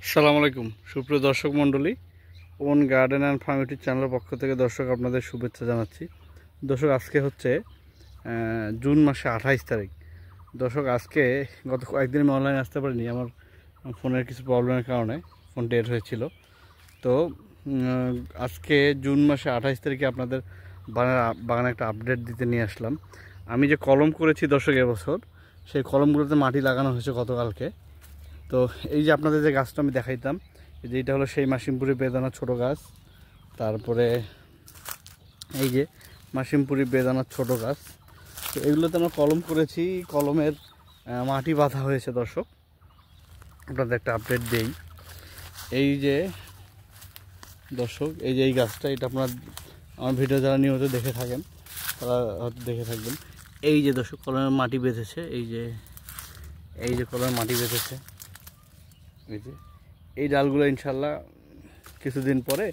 আসসালামু আলাইকুম সুপ্রিয় দর্শক মণ্ডলী, on garden and farm YouTube চ্যানেলের পক্ষ থেকে দর্শক আপনাদের শুভেচ্ছা জানাচ্ছি। দর্শক আজকে হচ্ছে জুন মাসে 28 তারিখ। দর্শক আজকে গত কয়েকদিন আমি অনলাইনে আসতে পারিনি, আমার ফোনের কিছু প্রবলেমের কারণে ফোন ডেড হয়েছিল। তো আজকে জুন মাসে 28 তারিখে আপনাদের বাগানে একটা আপডেট দিতে নিয়ে আসলাম। আমি যে কলম করেছি দর্শক এবছর, সেই কলমগুলোতে মাটি লাগানো হয়েছে গতকালকে। তো এই যে আপনাদের যে গাছটা আমি দেখাইতাম, যে এটা হলো সেই মাসিমপুরি বেদানা ছোট গাছ। তারপরে এই যে মাসিমপুরি বেদানার ছোট গাছ। তো এগুলোতে আমরা কলম করেছি, কলমের মাটি বাঁধা হয়েছে। দর্শক আপনাদের একটা আপডেট দেই। এই যে দর্শক, এই যে এই গাছটা, এটা আপনার আমার ভিডিও যারা নিয়মিত দেখে থাকেন তারা হয়তো দেখে থাকবেন। এই যে দর্শক কলমের মাটি বেঁধেছে, এই যে কলমের মাটি বেঁধেছে। এই ডালগুলো ইনশাল্লাহ কিছুদিন পরে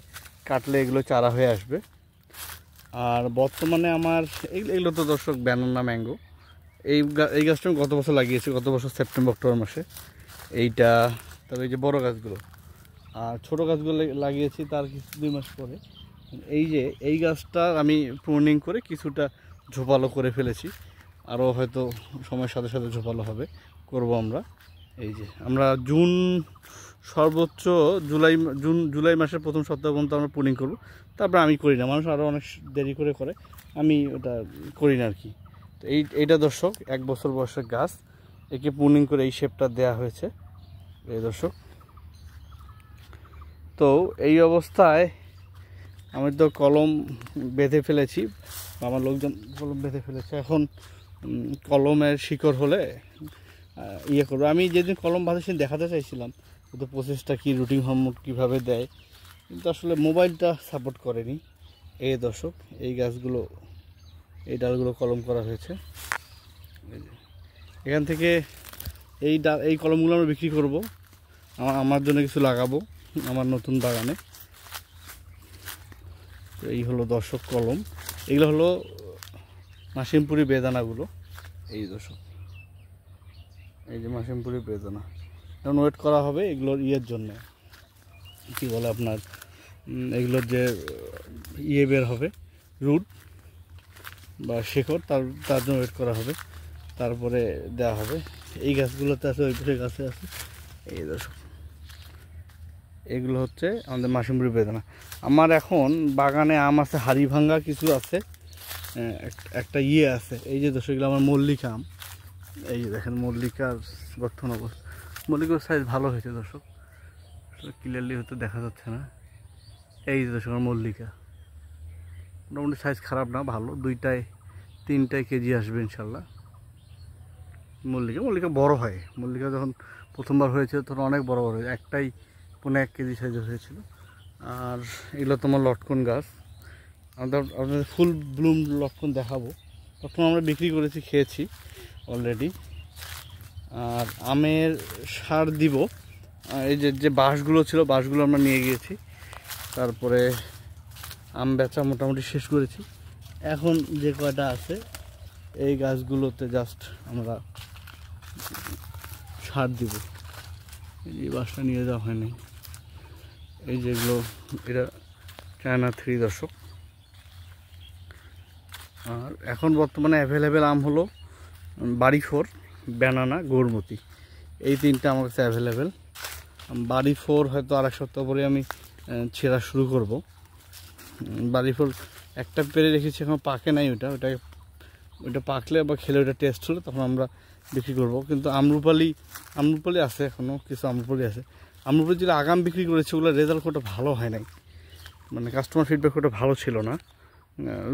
কাটলে এগুলো চারা হয়ে আসবে। আর বর্তমানে আমার এগুলো তো দর্শক ব্যানানা ম্যাঙ্গো। এই গাছটা আমি গত বছর লাগিয়েছি, গত বছর সেপ্টেম্বর অক্টোবর মাসে। এইটা তবে এই যে বড়ো গাছগুলো, আর ছোটো গাছগুলো লাগিয়েছি তার 2 মাস পরে। এই গাছটা আমি প্রুনিং করে কিছুটা ঝোপালো করে ফেলেছি, আরও হয়তো সময়ের সাথে সাথে ঝোপালো হবে, করব আমরা। এই যে আমরা সর্বোচ্চ জুলাই মাসের প্রথম সপ্তাহ পর্যন্ত আমরা প্রুনিং করব। তারপরে আমি করি না, মানুষ আরও অনেক দেরি করে, আমি ওটা করি না আর কি। তো এইটা দর্শক 1 বছর বয়সের গাছ, একে প্রুনিং করে এই শেপটা দেওয়া হয়েছে এই দর্শক। তো এই অবস্থায় আমি তো কলম বেঁধে ফেলেছি, আমার লোকজন কলম বেঁধে ফেলেছে। এখন কলমের শিকড় হলে ইয়ে করবো। আমি যেদিন কলম বাঁধে সেদিন দেখাতে চাইছিলাম তো প্রসেসটা কী, রুটিন হরমোন কীভাবে দেয়, কিন্তু আসলে মোবাইলটা সাপোর্ট করেনি। এই দর্শক এই গাছগুলো, এই ডালগুলো কলম করা হয়েছে। এখান থেকে এই কলমগুলো আমরা বিক্রি করব, আমার জন্য কিছু লাগাবো আমার নতুন বাগানে। তো এই হলো দর্শক কলম, এগুলো হলো মাসিমপুরি বেদানাগুলো। এই দর্শক এই যে মাসিমপুরি বেদানা, এখন ওয়েট করা হবে এগুলোর ইয়ের জন্যে, কী বলে আপনার, এগুলোর যে বের হবে রুট বা শেকড়, তার জন্য ওয়েট করা হবে, তারপরে দেওয়া হবে। এই গাছগুলোতে আছে, ওই পাশে গাছে আছে। এই দর্শক এগুলো হচ্ছে আমাদের মাসিমপুরি বেদানা। আমার এখন বাগানে আম আছে, হাড়ি ভাঙ্গা কিছু আছে, একটা আছে। এই যে দর্শক এগুলো আমার মল্লিকা আম। এই যে দেখেন মল্লিকার বর্তমান অবস্থা, মল্লিকার সাইজ ভালো হয়েছে দর্শক, ক্লিয়ারলি হয়তো দেখা যাচ্ছে না। এই যে দর্শক আমার মল্লিকা মোটামুটি সাইজ খারাপ না, ভালো, 2-3 কেজি আসবে ইনশাল্লাহ। মল্লিকা বড় হয়, মল্লিকা যখন প্রথমবার হয়েছিল তখন অনেক বড় হয়েছে, 1.5 কেজি সাইজের হয়েছিল। আর এগুলো তোমার লটকন গাছ, আপনাদের ফুল ব্লুম লটকন দেখাবো। লটকন আমরা বিক্রি করেছি, খেয়েছি অলরেডি। আর আমের সার দিব, এই যে বাঁশগুলো ছিল, বাঁশগুলো আমরা নিয়ে গিয়েছি, তারপরে আম বেচা মোটামুটি শেষ করেছি। এখন যে কয়টা আছে এই গাছগুলোতে জাস্ট আমরা সার দিব। এই বাঁশটা নিয়ে যাওয়া হয়নি, এই যেগুলো এটা চায়না 3 দর্শক। আর এখন বর্তমানে অ্যাভেলেবেল আম হলো বাড়ি 4, ব্যানানা, গৌরমতি, এই 3টা আমার কাছে অ্যাভেলেবেল। বাড়ি 4 হয়তো আর 1 সপ্তাহ পরে আমি ছেঁড়া শুরু করব। বাড়ি 4 একটা পেরে রেখেছি, এখন পাকে নাই, ওইটা পাকলে বা খেলে ওইটা টেস্ট হলে তখন আমরা বিক্রি করব। কিন্তু আমরুপালি আছে, এখনও কিছু আমরুপালি আছে। আমরুপালি যেটা আগাম বিক্রি করেছে ওগুলো রেজাল্ট খুব ভালো হয় নাই, মানে কাস্টমার ফিডব্যাক খুব ভালো ছিল না।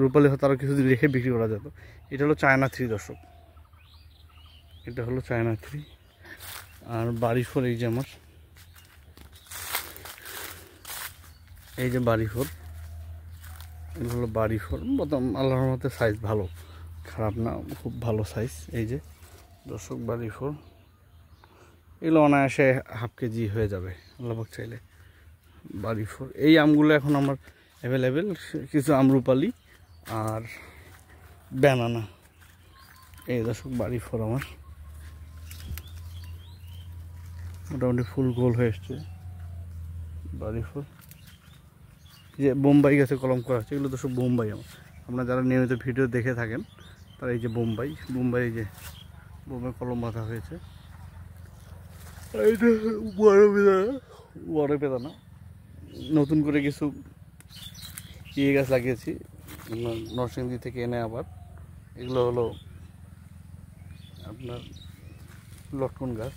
রূপালি হয়তো আরও কিছুদিন রেখে বিক্রি করা যেত। এটা হলো চায়না 3 দর্শক, এটা হলো চায়না 3। আর বাড়ি 4 এই যে আমার, এই যে বাড়ি 4, এগুলো হলো বাড়ি 4। আল্লাহর মতে সাইজ ভালো, খারাপ না, খুব ভালো সাইজ। এই যে দর্শক বাড়ি 4, এগুলো অনায়াসে 1/2 কেজি হয়ে যাবে আল্লাহ চাইলে। বাড়ি 4 এই আমগুলো এখন আমার অ্যাভেলেবেল, কিছু আমরুপালি আর ব্যানানা। এই দর্শক বাড়ি 4 আমার মোটামুটি ফুল গোল হয়ে এসছে। বাড়ি ফোর যে বোম্বাই গাছে কলম করা হচ্ছে, এগুলো তো সব বোম্বাই। আপনারা যারা নিয়মিত ভিডিও দেখে থাকেন তারা এই যে বোম্বাই এই যে বোম্বাই কলম বাঁধা হয়েছে। এইটা বড় বেদানা নতুন করে কিছু গাছ লাগিয়েছি নরসিংদী থেকে এনে। আবার এগুলো হলো আপনার লটকন গাছ।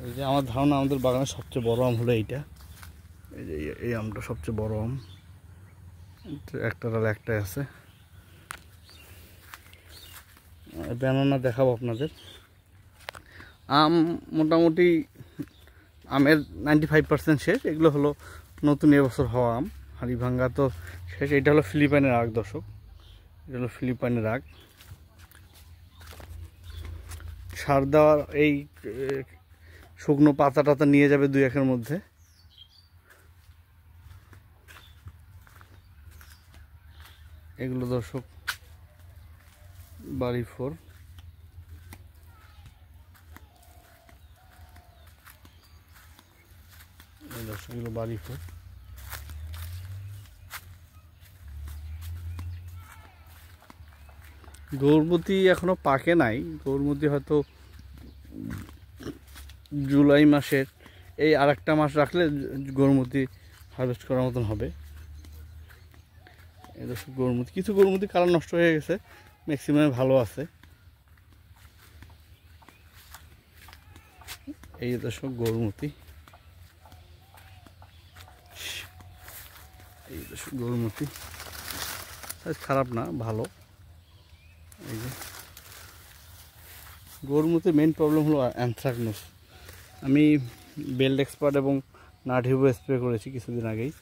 এই যে আমার ধারণা আমাদের বাগানের সবচেয়ে বড় আম হলো এইটা। এই যে এই আমটা সবচেয়ে বড় আম, একটা ডালে একটাই আছে। ব্যানানা দেখাবো আপনাদের। আম মোটামুটি আমের 95% শেষ। এগুলো হলো নতুন এবছর হওয়া আম। হাড়িভাঙ্গা তো শেষ। এটা হলো ফিলিপাইনের আগ দর্শক, এটা হলো ফিলিপাইনের আগ। সার দেওয়ার এই শুকনো পাতা টাতা নিয়ে যাবে 2-1 মধ্যে। এগুলো দর্শক বাড়ি ফোর। এই দর্শক এগুলো বাড়ি ফোর। গৌরমতি এখনো পাকে নাই। গৌরমতি হয়তো জুলাই মাসের এই আরেকটা মাস রাখলে গৌরমতি হারভেস্ট করার মতন হবে। এই দর্শক গৌরমতি, কিছু গৌরমতি কালার নষ্ট হয়ে গেছে, ম্যাক্সিমাম ভালো আছে। এই দর্শক গৌরমতি, এই দর্শক গৌরমতি খারাপ না, ভালো। এই যে গৌরমতির মেইন প্রবলেম হলো অ্যানথ্রাকনোস। আমি বেল্ট এক্সপার্ট এবং নাটহিবো স্প্রে করেছি কিছুদিন আগেই।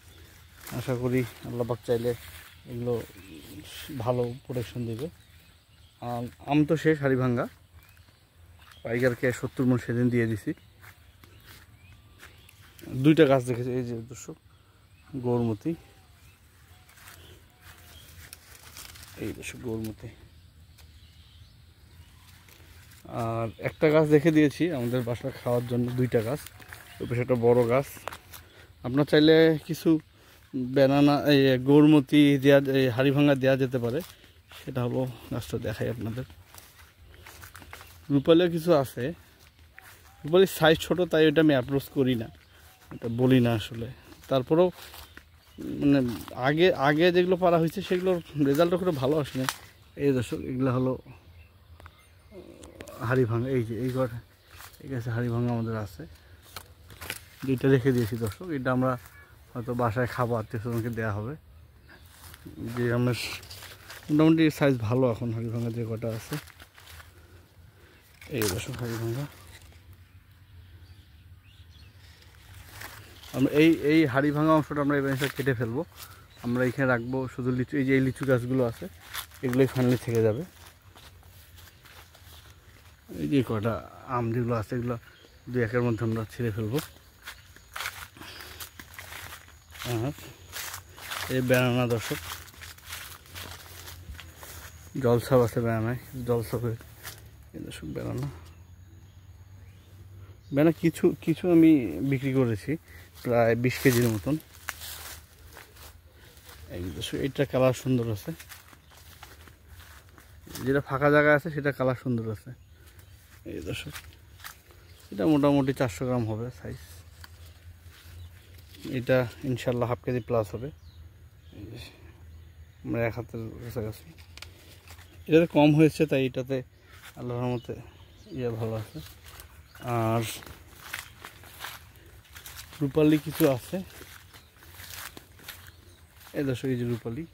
আশা করি আল্লাহ পাক চাইলে এগুলো ভালো প্রোটেকশন দেবে। আর আম তো শেষ হাড়িভাঙ্গা, পাইকারকে 70 মণ সেদিন দিয়ে দিছি। 2টা গাছ দেখেছি এই যে দর্শক গৌরমতি, এই দর্শক গৌরমতি। আর একটা গাছ দেখে দিয়েছি আমাদের বাসায় খাওয়ার জন্য, 2টা গাছ। ওই পাশে একটা বড় গাছ। আপনার চাইলে কিছু ব্যানানা এই গৌরমতি দেওয়া, এই হাড়িভাঙ্গা দেওয়া যেতে পারে। সেটা হলো গাছটা দেখাই আপনাদের। রূপালিও কিছু আছে, রূপালির সাইজ ছোটো, তাই ওটা আমি অ্যাপ্রোচ করি না, এটা বলি না আসলে। তারপরেও মানে আগে যেগুলো পারা হয়েছে সেগুলোর রেজাল্টও খুব ভালো আসেনি। এই দর্শক এগুলো হলো হাড়িভাঙ্গা। এই যে এই গাছে হাড়িভাঙ্গা আমাদের আছে, 2টা রেখে দিয়েছি দর্শক। এটা আমরা হয়তো বাসায় খাবো, আত্মীয়স্বজনকে দেওয়া হবে। যে আমার মোটামুটি সাইজ ভালো এখন হাড়িভাঙ্গা যে কটা আছে। এই দর্শক হাড়িভাঙ্গা। আমরা এই হাড়িভাঙ্গা অংশটা আমরা এই জিনিসটা কেটে ফেলবো। আমরা এখানে রাখবো শুধু লিচু। এই যে এই লিচু গাছগুলো আছে এগুলোই ফাইনালি থেকে যাবে। এই যে কটা আম যেগুলো আছে এগুলো 2-1 মধ্যে আমরা ছিঁড়ে ফেলবো। আর এই ব্যানানা দর্শক, জলসাপ আছে ব্যানানায়, জলসাপের এই দর্শক ব্যানানা কিছু আমি বিক্রি করেছি প্রায় 20 কেজির মতন। এই দর্শক এইটা কালার সুন্দর আছে, যেটা ফাঁকা জায়গা আছে সেটা কালার সুন্দর আছে। এই দর্শক এটা মোটামুটি 400 গ্রাম হবে সাইজ। এটা ইনশাল্লাহ হাফ কেজি প্লাস হবে। আমরা 1 হাতের কাছাকাছি। এটাতে কম হয়েছে তাই এটাতে আল্লাহর মতে ভালো আছে। আর রূপালি কিছু আছে। এই দর্শক এই যে রূপালি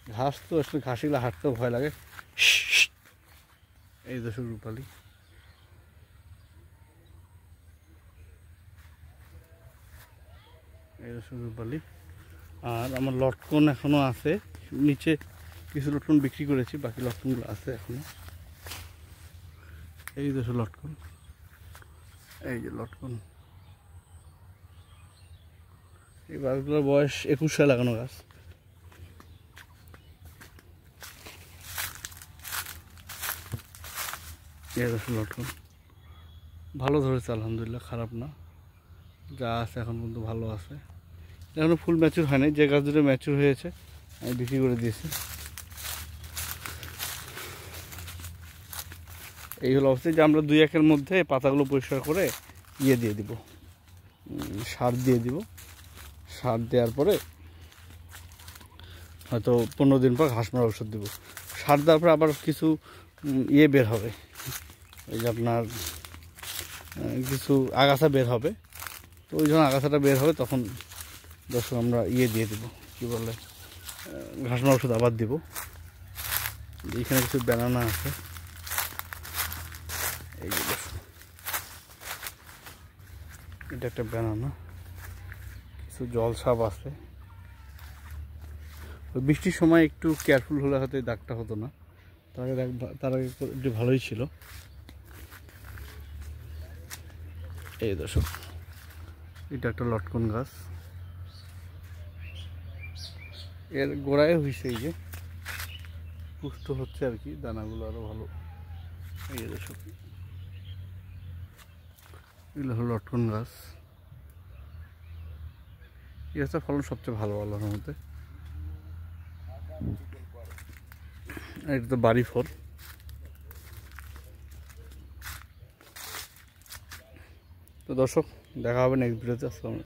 ঘাস, তো আসলে ঘাসগুলো হাঁটতেও ভয় লাগে। এই দর্শক রূপালি, এই দর্শক রূপালি। আর আমার লটকন এখনো আছে, নিচে কিছু লটকন বিক্রি করেছি, বাকি লটকনগুলো আছে এখনো। এই দর্শক লটকন, এই যে লটকন। এই গাছগুলোর বয়স 21 সালে লাগানো গাছ। এই দর্শক লটকন ভালো ধরেছে আলহামদুলিল্লাহ, খারাপ না। গাছ এখন পর্যন্ত ভালো আছে, এখনো ফুল ম্যাচুর হয়নি। যে গাছ দুটো ম্যাচুর হয়েছে আমি বিক্রি করে দিয়েছি। এই হলো অবস্থা যে আমরা 2-1-এর মধ্যে পাতাগুলো পরিষ্কার করে ইয়ে দিয়ে দিব, সার দিয়ে দিব। সার দেওয়ার পরে হয়তো 15 দিন পর ঘাস মারা ওষুধ দেবো। সার দেওয়ার পরে আবার কিছু ইয়ে বের হবে, এই যে আপনার কিছু আগাছা বের হবে। তো ওই যখন আগাছাটা বের হবে তখন দর্শক আমরা ইয়ে দিয়ে দেবো, কী বলে, ঘাস মারা ওষুধ আবার দিব। এখানে কিছু ব্যানানা আছে, এই যে দর্শক এটা একটা ব্যানানা, কিছু জলসাপ আছে। ওই বৃষ্টির সময় একটু কেয়ারফুল হলে হয়তো এই দাগটা হতো না, তার আগে একটু ভালোই ছিল। এই দর্শক এটা একটা লটকন গাছ, এর গোড়ায় হয়েছে, এই যে পুষ্ট হচ্ছে আর কি, দানাগুলো আরো ভালো। এই দর্শক এগুলো হলো লটকন গাছ। এই গাছটার ফলন সবচেয়ে ভালো আল্লাহর মধ্যে। এটা তো বাড়ি ফল। তো দর্শক দেখা হবে নেক্সট ভিডিওতে। আসসালামু আলাইকুম।